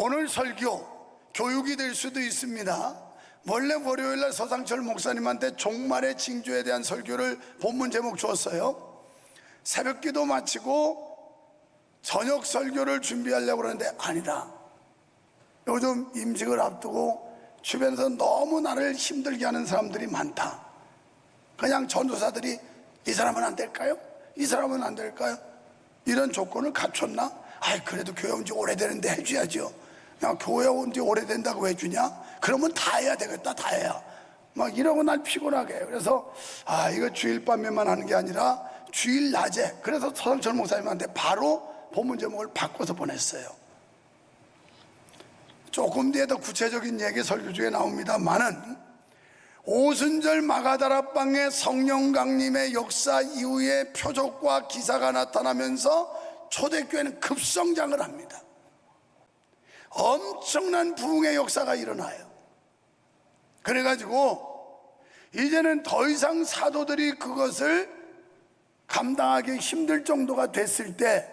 오늘 설교 교육이 될 수도 있습니다. 원래 월요일날 서상철 목사님한테 종말의 징조에 대한 설교를 본문 제목 주었어요. 새벽기도 마치고 저녁 설교를 준비하려고 그러는데 아니다, 요즘 임직을 앞두고 주변에서 너무 나를 힘들게 하는 사람들이 많다. 그냥 전도사들이 이 사람은 안 될까요? 이 사람은 안 될까요? 이런 조건을 갖췄나? 아이, 그래도 교회 온 지 오래되는데 해줘야죠. 야, 교회 온 지 오래된다고 해주냐? 그러면 다 해야 되겠다, 다 해야. 막 이러고 날 피곤하게 해요. 그래서 이거 주일 밤에만 하는 게 아니라 주일 낮에. 그래서 서상철 목사님한테 바로 본문 제목을 바꿔서 보냈어요. 조금 뒤에 더 구체적인 얘기 설교 중에 나옵니다만은, 오순절 마가다락방의 성령 강림의 역사 이후에 표적과 기사가 나타나면서 초대교회는 급성장을 합니다. 엄청난 부흥의 역사가 일어나요. 그래가지고 이제는 더 이상 사도들이 그것을 감당하기 힘들 정도가 됐을 때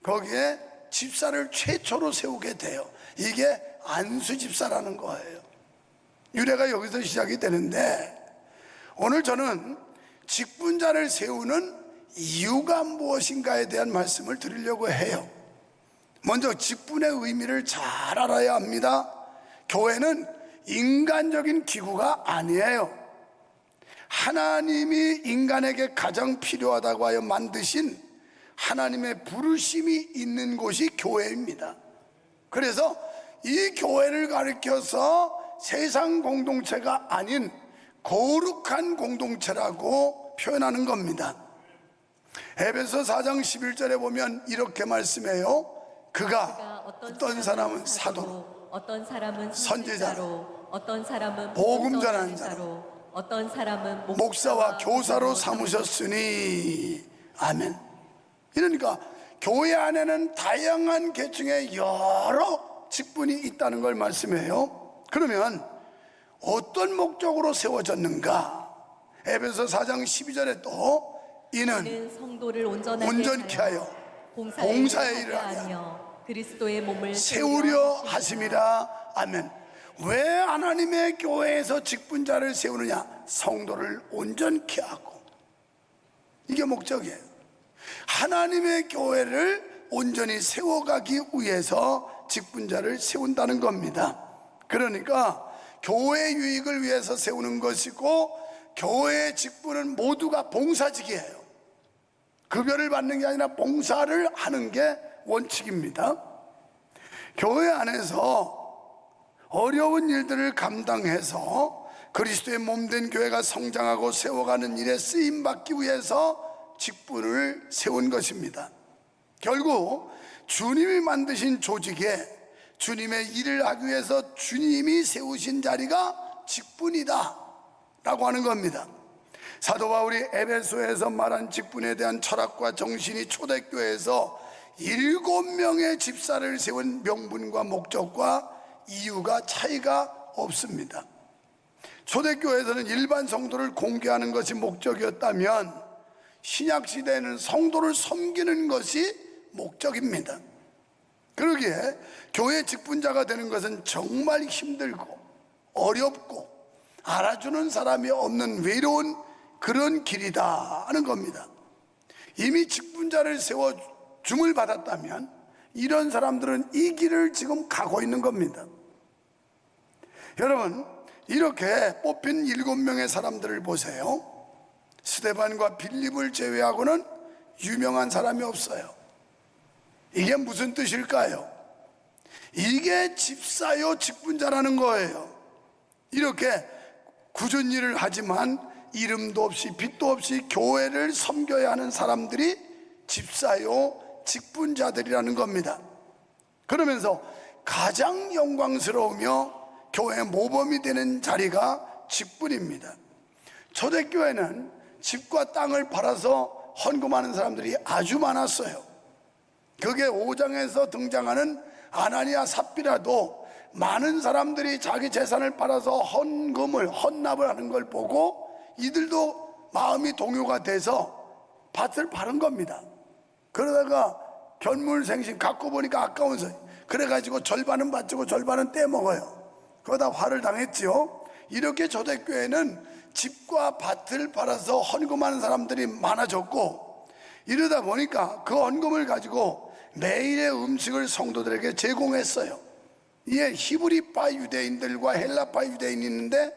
거기에 집사를 최초로 세우게 돼요. 이게 안수 집사라는 거예요. 유래가 여기서 시작이 되는데, 오늘 저는 직분자를 세우는 이유가 무엇인가에 대한 말씀을 드리려고 해요. 먼저 직분의 의미를 잘 알아야 합니다. 교회는 인간적인 기구가 아니에요. 하나님이 인간에게 가장 필요하다고 하여 만드신 하나님의 부르심이 있는 곳이 교회입니다. 그래서 이 교회를 가리켜서 세상 공동체가 아닌 거룩한 공동체라고 표현하는 겁니다. 에베소 4장 11절에 보면 이렇게 말씀해요. 그가 어떤 사람은 사도로, 어떤 사람은 선지자로, 어떤 사람은 복음 전하는 자로, 어떤 사람은 목사와 교사로 삼으셨으니. 아멘. 그러니까 교회 안에는 다양한 계층의 여러 직분이 있다는 걸 말씀해요. 그러면 어떤 목적으로 세워졌는가? 에베소 4장 12절에 또 이는 성도를 온전케 하여 봉사에 일을 하여 그리스도의 몸을 세우려 하심이라. 아멘. 왜 하나님의 교회에서 직분자를 세우느냐? 성도를 온전케 하고. 이게 목적이에요. 하나님의 교회를 온전히 세워가기 위해서 직분자를 세운다는 겁니다. 그러니까 교회 유익을 위해서 세우는 것이고, 교회의 직분은 모두가 봉사직이에요. 급여를 받는 게 아니라 봉사를 하는 게 원칙입니다. 교회 안에서 어려운 일들을 감당해서 그리스도의 몸된 교회가 성장하고 세워가는 일에 쓰임받기 위해서 직분을 세운 것입니다. 결국 주님이 만드신 조직에 주님의 일을 하기 위해서 주님이 세우신 자리가 직분이다 라고 하는 겁니다. 사도 바울이 에베소에서 말한 직분에 대한 철학과 정신이 초대교회에서 7명의 집사를 세운 명분과 목적과 이유가 차이가 없습니다. 초대교회에서는 일반 성도를 공개하는 것이 목적이었다면, 신약시대에는 성도를 섬기는 것이 목적입니다. 그러기에 교회 직분자가 되는 것은 정말 힘들고 어렵고 알아주는 사람이 없는 외로운 그런 길이다 하는 겁니다. 이미 직분자를 세워 줌을 받았다면 이런 사람들은 이 길을 지금 가고 있는 겁니다. 여러분, 이렇게 뽑힌 7명의 사람들을 보세요. 스데반과 빌립을 제외하고는 유명한 사람이 없어요. 이게 무슨 뜻일까요? 이게 집사요 직분자라는 거예요. 이렇게 굳은 일을 하지만 이름도 없이 빛도 없이 교회를 섬겨야 하는 사람들이 집사요 직분자들이라는 겁니다. 그러면서 가장 영광스러우며 교회 모범이 되는 자리가 직분입니다. 초대교회는 집과 땅을 팔아서 헌금하는 사람들이 아주 많았어요. 그게 5장에서 등장하는 아나니아 삽비라도 많은 사람들이 자기 재산을 팔아서 헌납을 하는 걸 보고 이들도 마음이 동요가 돼서 밭을 파는 겁니다. 그러다가 견물생심 갖고 보니까 아까워서 그래가지고 절반은 바치고 절반은 떼먹어요. 그러다 화를 당했지요. 이렇게 초대교회는 집과 밭을 팔아서 헌금하는 사람들이 많아졌고, 이러다 보니까 그 헌금을 가지고 매일의 음식을 성도들에게 제공했어요. 이에 히브리파 유대인들과 헬라파 유대인이 있는데,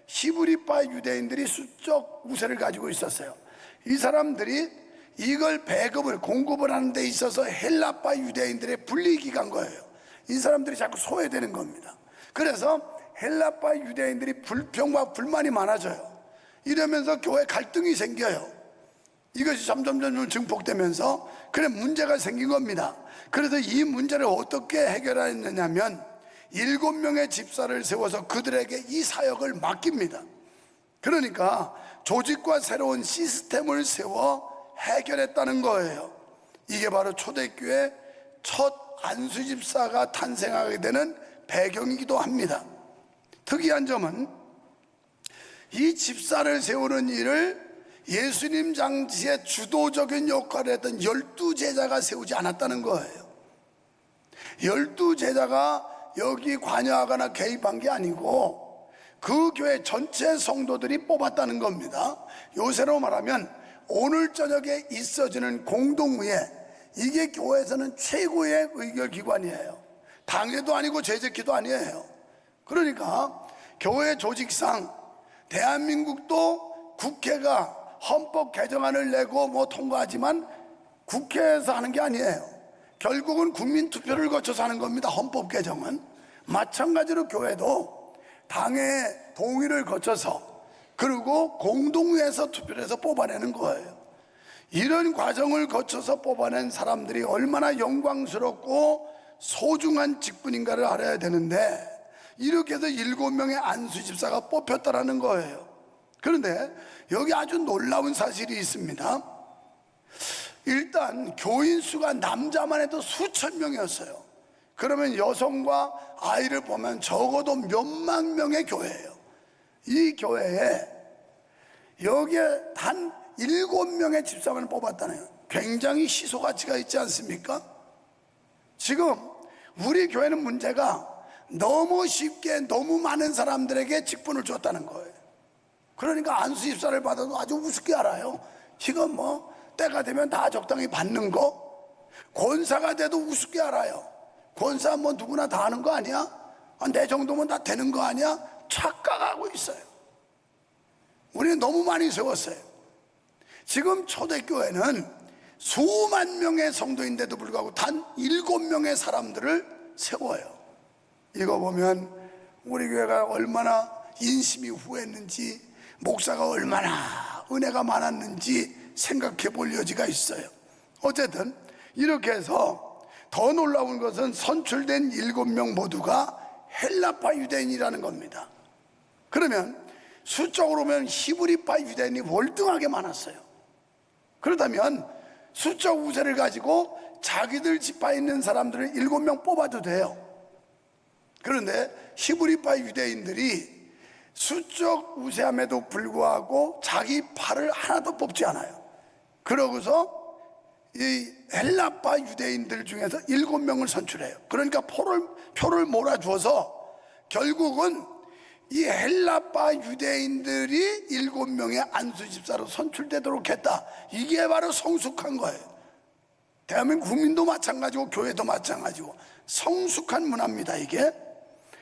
히브리파 유대인들이 수적 우세를 가지고 있었어요. 이 사람들이 이걸 배급을 공급을 하는 데 있어서 헬라파 유대인들의 불이익이 간 거예요. 이 사람들이 자꾸 소외되는 겁니다. 그래서 헬라파 유대인들이 불평과 불만이 많아져요. 이러면서 교회 갈등이 생겨요. 이것이 점점 증폭되면서 그래 문제가 생긴 겁니다. 그래서 이 문제를 어떻게 해결했느냐면 7명의 집사를 세워서 그들에게 이 사역을 맡깁니다. 그러니까 조직과 새로운 시스템을 세워 해결했다는 거예요. 이게 바로 초대교회 첫 안수집사가 탄생하게 되는 배경이기도 합니다. 특이한 점은 이 집사를 세우는 일을 예수님 장시의 주도적인 역할을 했던 12제자가 세우지 않았다는 거예요. 12제자가 여기 관여하거나 개입한 게 아니고 그 교회 전체 성도들이 뽑았다는 겁니다. 요새로 말하면 오늘 저녁에 있어지는 공동의회, 이게 교회에서는 최고의 의결기관이에요. 당회도 아니고 제적기도 아니에요. 그러니까 교회 조직상 대한민국도 국회가 헌법 개정안을 내고 통과하지만 국회에서 하는 게 아니에요. 결국은 국민 투표를 거쳐서 하는 겁니다. 헌법 개정은. 마찬가지로 교회도 당의 동의를 거쳐서 그리고 공동회에서 투표를 해서 뽑아내는 거예요. 이런 과정을 거쳐서 뽑아낸 사람들이 얼마나 영광스럽고 소중한 직분인가를 알아야 되는데, 이렇게 해서 7명의 안수집사가 뽑혔다라는 거예요. 그런데 여기 아주 놀라운 사실이 있습니다. 일단 교인 수가 남자만 해도 수천 명이었어요. 그러면 여성과 아이를 보면 적어도 몇만 명의 교회예요. 이 교회에 여기에 단 7명의 집사만을 뽑았다네요. 굉장히 희소가치가 있지 않습니까? 지금 우리 교회는 문제가 너무 쉽게 너무 많은 사람들에게 직분을 줬다는 거예요. 그러니까 안수집사를 받아도 아주 우습게 알아요. 이건 때가 되면 다 적당히 받는 거. 권사가 돼도 우습게 알아요. 권사 누구나 다 하는 거 아니야? 내 정도면 다 되는 거 아니야? 착각하고 있어요. 우리는 너무 많이 세웠어요. 지금 초대교회는 수만 명의 성도인데도 불구하고 단 7명의 사람들을 세워요. 이거 보면 우리 교회가 얼마나 인심이 후했는지, 목사가 얼마나 은혜가 많았는지 생각해 볼 여지가 있어요. 어쨌든 이렇게 해서 더 놀라운 것은 선출된 7명 모두가 헬라파 유대인이라는 겁니다. 그러면 수적으로 보면 히브리파 유대인이 월등하게 많았어요. 그렇다면 수적 우세를 가지고 자기들 지파에 있는 사람들을 7명 뽑아도 돼요. 그런데 히브리파 유대인들이 수적 우세함에도 불구하고 자기 파를 하나도 뽑지 않아요. 그러고서 이 헬라파 유대인들 중에서 7명을 선출해요. 그러니까 표를 몰아주어서 결국은 이 헬라파 유대인들이 7명의 안수집사로 선출되도록 했다. 이게 바로 성숙한 거예요. 대한민국 국민도 마찬가지고 교회도 마찬가지고 성숙한 문화입니다, 이게.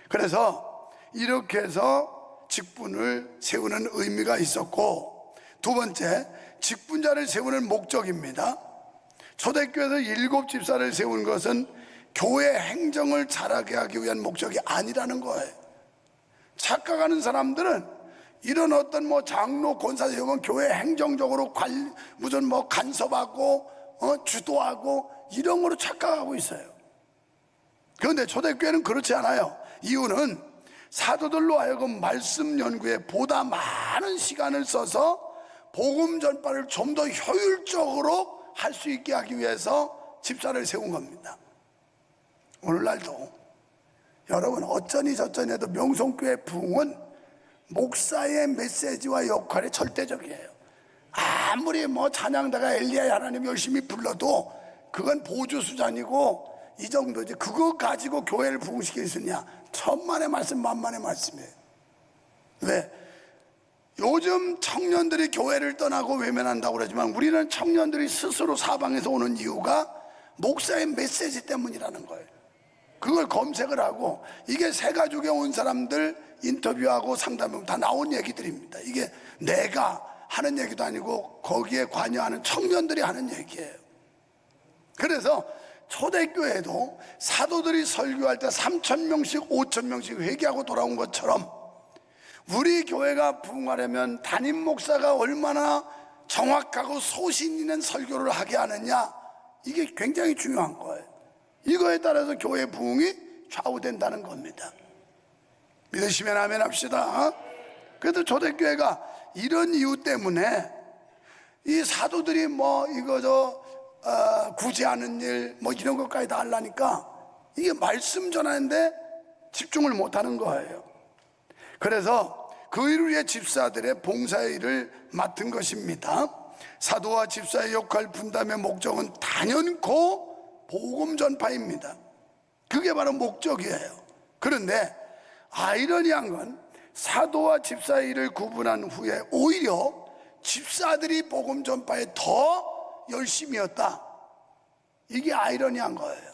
그래서 이렇게 해서 직분을 세우는 의미가 있었고, 두 번째, 직분자를 세우는 목적입니다. 초대교회에서 7집사를 세운 것은 교회 행정을 잘하게 하기 위한 목적이 아니라는 거예요. 착각하는 사람들은 이런 어떤 장로 권사 세우면 교회 행정적으로 무슨 간섭하고 주도하고 이런 거로 착각하고 있어요. 그런데 초대교회는 그렇지 않아요. 이유는 사도들로 하여금 말씀 연구에 보다 많은 시간을 써서 복음 전파를 좀 더 효율적으로 할 수 있게 하기 위해서 집사를 세운 겁니다. 오늘날도 여러분 어쩌니 저쩌니 해도 명성교회 부흥은 목사의 메시지와 역할이 절대적이에요. 아무리 찬양다가 엘리야의 하나님 열심히 불러도 그건 보조수단이고 이 정도지. 그거 가지고 교회를 부흥시킬 수 있냐? 천만의 말씀 만만의 말씀이에요. 왜? 요즘 청년들이 교회를 떠나고 외면한다고 그러지만 우리는 청년들이 스스로 사방에서 오는 이유가 목사의 메시지 때문이라는 거예요. 그걸 검색을 하고, 이게 새가족에 온 사람들 인터뷰하고 상담하면 다 나온 얘기들입니다. 이게 내가 하는 얘기도 아니고 거기에 관여하는 청년들이 하는 얘기예요. 그래서 초대교회도 사도들이 설교할 때 3,000명씩 5,000명씩 회개하고 돌아온 것처럼 우리 교회가 부흥하려면 담임 목사가 얼마나 정확하고 소신 있는 설교를 하게 하느냐, 이게 굉장히 중요한 거예요. 이거에 따라서 교회 부흥이 좌우된다는 겁니다. 믿으시면 아멘 합시다. 그래도 초대교회가 이런 이유 때문에 이 사도들이 뭐 이거 구제하는 일 뭐 이런 것까지 다 하려니까 이게 말씀 전하는데 집중을 못하는 거예요. 그래서 그 일을 위해 집사들의 봉사의 일을 맡은 것입니다. 사도와 집사의 역할 분담의 목적은 단연코 복음 전파입니다. 그게 바로 목적이에요. 그런데 아이러니한 건 사도와 집사의 일을 구분한 후에 오히려 집사들이 복음 전파에 더 열심이었다. 이게 아이러니한 거예요.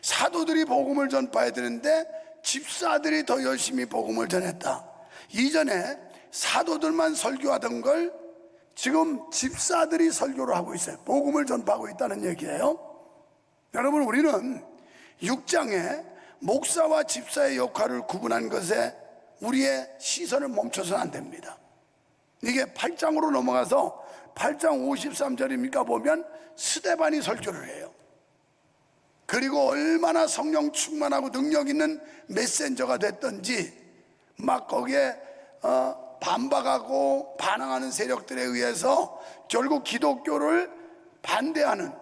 사도들이 복음을 전파해야 되는데 집사들이 더 열심히 복음을 전했다. 이전에 사도들만 설교하던 걸 지금 집사들이 설교를 하고 있어요. 복음을 전파하고 있다는 얘기예요. 여러분, 우리는 6장에 목사와 집사의 역할을 구분한 것에 우리의 시선을 멈춰서는 안 됩니다. 이게 8장으로 넘어가서 8장 53절입니까 보면 스데반이 설교를 해요. 그리고 얼마나 성령 충만하고 능력 있는 메신저가 됐던지 막 거기에 반박하고 반항하는 세력들에 의해서 결국 기독교를 반대하는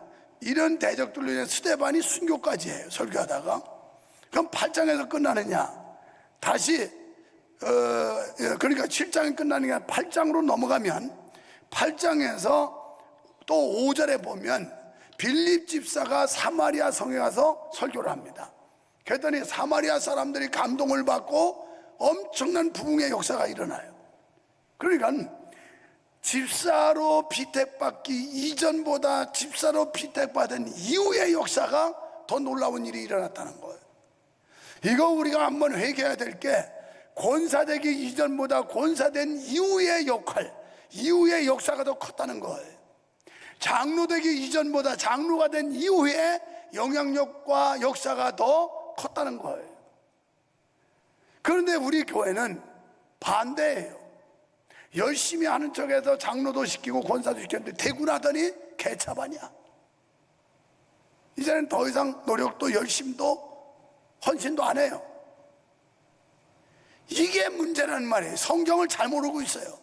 이런 대적들로 인해 스데반이 순교까지 해요. 설교하다가. 그럼 8장에서 끝나느냐? 다시 그러니까 7장이 끝나는 게 아니라 8장으로 넘어가면 8장에서 또 5절에 보면 빌립 집사가 사마리아 성에 가서 설교를 합니다. 그랬더니 사마리아 사람들이 감동을 받고 엄청난 부흥의 역사가 일어나요. 그러니까 집사로 피택받기 이전보다 집사로 피택받은 이후의 역사가 더 놀라운 일이 일어났다는 거예요. 이거 우리가 한번 회개해야 될 게, 권사되기 이전보다 권사된 이후의 역할, 이후의 역사가 더 컸다는 거예요. 장로되기 이전보다 장로가 된 이후에 영향력과 역사가 더 컸다는 거예요. 그런데 우리 교회는 반대예요. 열심히 하는 척해서 장로도 시키고 권사도 시켰는데 되고 나더니 개차반이야. 이제는 더 이상 노력도 열심도 헌신도 안 해요. 이게 문제라는 말이에요. 성경을 잘 모르고 있어요.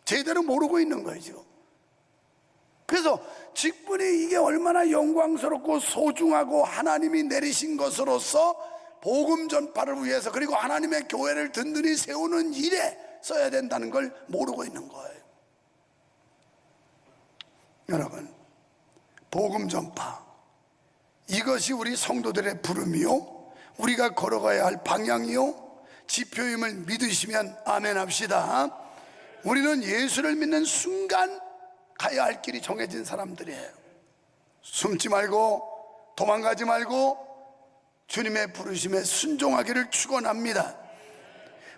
제대로 모르고 있는 거예요 지금. 그래서 직분이 이게 얼마나 영광스럽고 소중하고 하나님이 내리신 것으로서 복음 전파를 위해서, 그리고 하나님의 교회를 든든히 세우는 일에 써야 된다는 걸 모르고 있는 거예요. 여러분, 복음 전파, 이것이 우리 성도들의 부름이요, 우리가 걸어가야 할 방향이요 지표임을 믿으시면 아멘 합시다. 우리는 예수를 믿는 순간 가야 할 길이 정해진 사람들이에요. 숨지 말고 도망가지 말고 주님의 부르심에 순종하기를 축원합니다.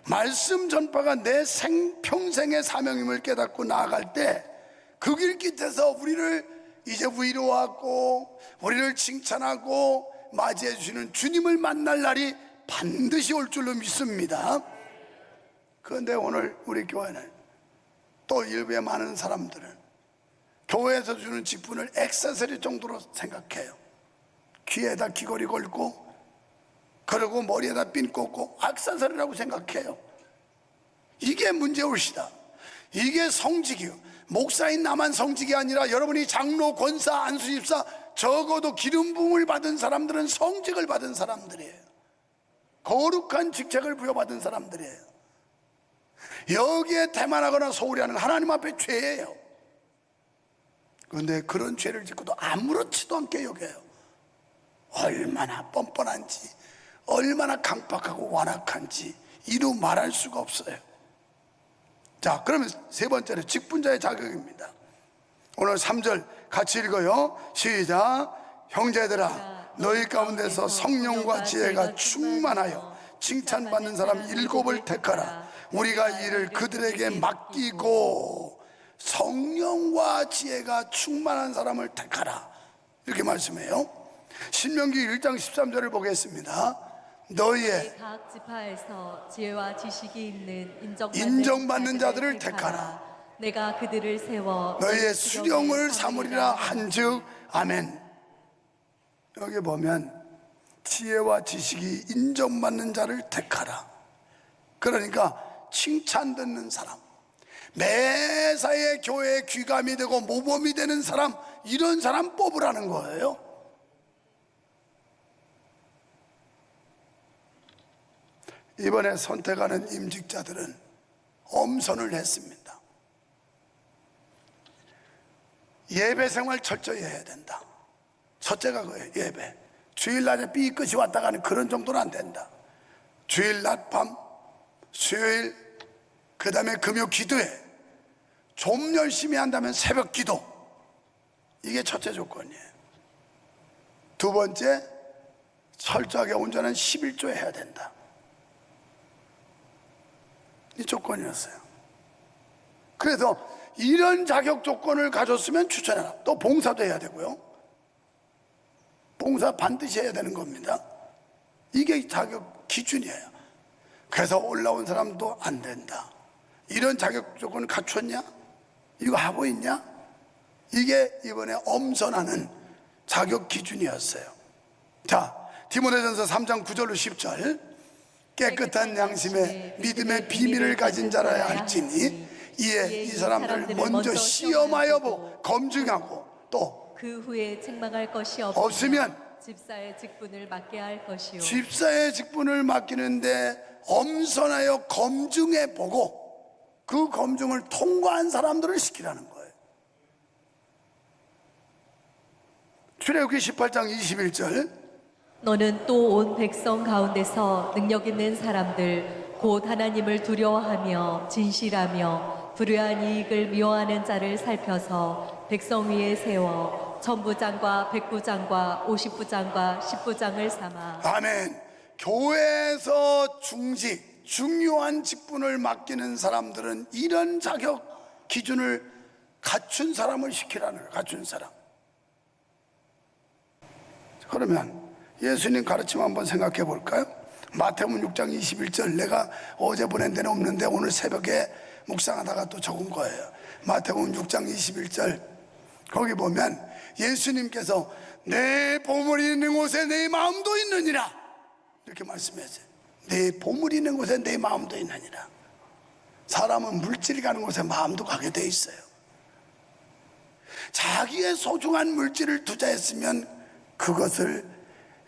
말씀 전파가 내 평생의 사명임을 깨닫고 나아갈 때 그 길 끝에서 우리를 이제 위로하고 우리를 칭찬하고 맞이해 주시는 주님을 만날 날이 반드시 올 줄로 믿습니다. 그런데 오늘 우리 교회는 또 일부의 많은 사람들은 교회에서 주는 직분을 액세서리 정도로 생각해요. 귀에다 귀걸이 걸고 그리고 머리에다 핀 꽂고 액세서리라고 생각해요. 이게 문제올시다. 이게 성직이요. 목사인 나만 성직이 아니라 여러분이 장로, 권사, 안수집사, 적어도 기름 부음을 받은 사람들은 성직을 받은 사람들이에요. 거룩한 직책을 부여받은 사람들이에요. 여기에 태만하거나 소홀히 하는 하나님 앞에 죄예요. 그런데 그런 죄를 짓고도 아무렇지도 않게 여겨요. 얼마나 뻔뻔한지, 얼마나 강박하고 완악한지 이루 말할 수가 없어요. 자, 그러면 세 번째로 직분자의 자격입니다. 오늘 3절 같이 읽어요. 시작. 형제들아, 너희 가운데서 성령과 지혜가 충만하여 칭찬받는 사람 7을 택하라. 우리가 이를 그들에게 맡기고 성령과 지혜가 충만한 사람을 택하라. 이렇게 말씀해요. 신명기 1장 13절을 보겠습니다. 너희의 각 지파에서 지혜와 지식이 있는 인정받는 자들을 택하라. 내가 그들을 세워 너희의 수령을 삼으리라 한즉 아멘. 여기 보면 지혜와 지식이 인정받는 자를 택하라. 그러니까 칭찬 듣는 사람, 매사에 교회에 귀감이 되고 모범이 되는 사람, 이런 사람 뽑으라는 거예요. 이번에 선택하는 임직자들은 엄선을 했습니다. 예배 생활 철저히 해야 된다. 첫째가 그거예요. 예배. 주일날에 삐끗이 왔다 가는 그런 정도는 안 된다. 주일 낮밤, 수요일, 그 다음에 금요 기도회, 좀 열심히 한다면 새벽 기도, 이게 첫째 조건이에요. 두 번째, 철저하게 온전한 11조 해야 된다. 이 조건이었어요. 그래서 이런 자격 조건을 가졌으면 추천해라. 또 봉사도 해야 되고요. 봉사 반드시 해야 되는 겁니다. 이게 자격 기준이에요. 그래서 올라온 사람도 안 된다. 이런 자격 조건을 갖췄냐? 이거 하고 있냐? 이게 이번에 엄선하는 자격 기준이었어요. 자, 디모데전서 3장 9절로 10절. 깨끗한 양심에 믿음의 비밀을 가진 자라야 할지니 이에 이 사람들 먼저 시험하여 보고 검증하고 또 그 후에 책망할 것이 없으면 집사의 직분을 맡게 할 것이요 집사의 직분을 맡기는데 엄선하여 검증해 보고 그 검증을 통과한 사람들을 시키라는 거예요. 출애굽기 18장 21절. 너는 또 온 백성 가운데서 능력 있는 사람들 곧 하나님을 두려워하며 진실하며 불의한 이익을 미워하는 자를 살펴서 백성 위에 세워 천부장과 백부장과 50부장과 10부장을 삼아. 아멘. 교회에서 중요한 직분을 맡기는 사람들은 이런 자격 기준을 갖춘 사람을 시키라는 거예요. 갖춘 사람. 그러면 예수님 가르침 한번 생각해 볼까요? 마태복음 6장 21절, 내가 어제 보낸 데는 없는데 오늘 새벽에 묵상하다가 또 적은 거예요. 마태복음 6장 21절, 거기 보면 예수님께서 내 보물이 있는 곳에 내 마음도 있느니라 이렇게 말씀하세요. 내 보물이 있는 곳에 내 마음도 있느니라. 사람은 물질이 가는 곳에 마음도 가게 돼 있어요. 자기의 소중한 물질을 투자했으면 그것을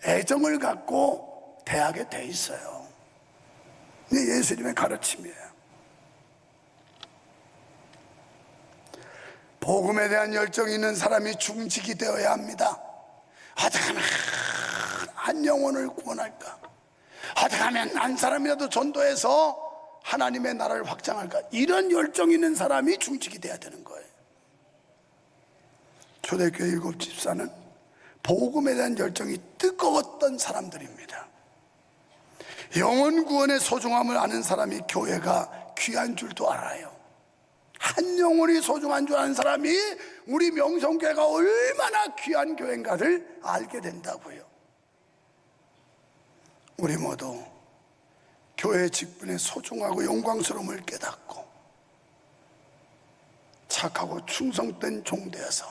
애정을 갖고 대하게 돼 있어요. 이게 예수님의 가르침이에요. 복음에 대한 열정이 있는 사람이 중직이 되어야 합니다. 어떻게 하면 한 영혼을 구원할까? 어떻게 하면 한 사람이라도 전도해서 하나님의 나라를 확장할까? 이런 열정 있는 사람이 중직이 돼야 되는 거예요. 초대교회 7 집사는 복음에 대한 열정이 뜨거웠던 사람들입니다. 영혼 구원의 소중함을 아는 사람이 교회가 귀한 줄도 알아요. 한 영혼이 소중한 줄 아는 사람이 우리 명성교회가 얼마나 귀한 교회인가를 알게 된다고요. 우리 모두 교회 직분의 소중하고 영광스러움을 깨닫고 착하고 충성된 종 되어서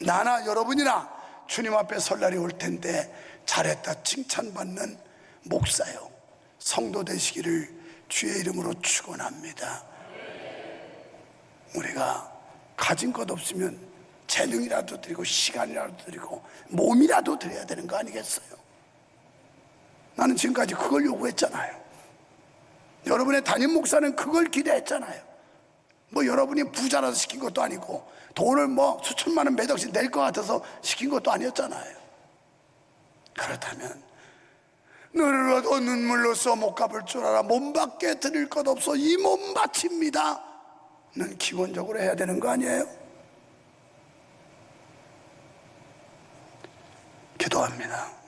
나나 여러분이나 주님 앞에 설 날이 올 텐데 잘했다 칭찬받는 목사요 성도 되시기를 주의 이름으로 축원합니다. 우리가 가진 것 없으면 재능이라도 드리고 시간이라도 드리고 몸이라도 드려야 되는 거 아니겠어요? 나는 지금까지 그걸 요구했잖아요. 여러분의 담임 목사는 그걸 기대했잖아요. 뭐 여러분이 부자라서 시킨 것도 아니고 돈을 뭐 수천만 원 몇 억씩 낼 것 같아서 시킨 것도 아니었잖아요. 그렇다면 너를 얻어 눈물로써 못 갚을 줄 알아. 몸밖에 드릴 것 없어 이 몸 바칩니다 는 기본적으로 해야 되는 거 아니에요? 기도합니다.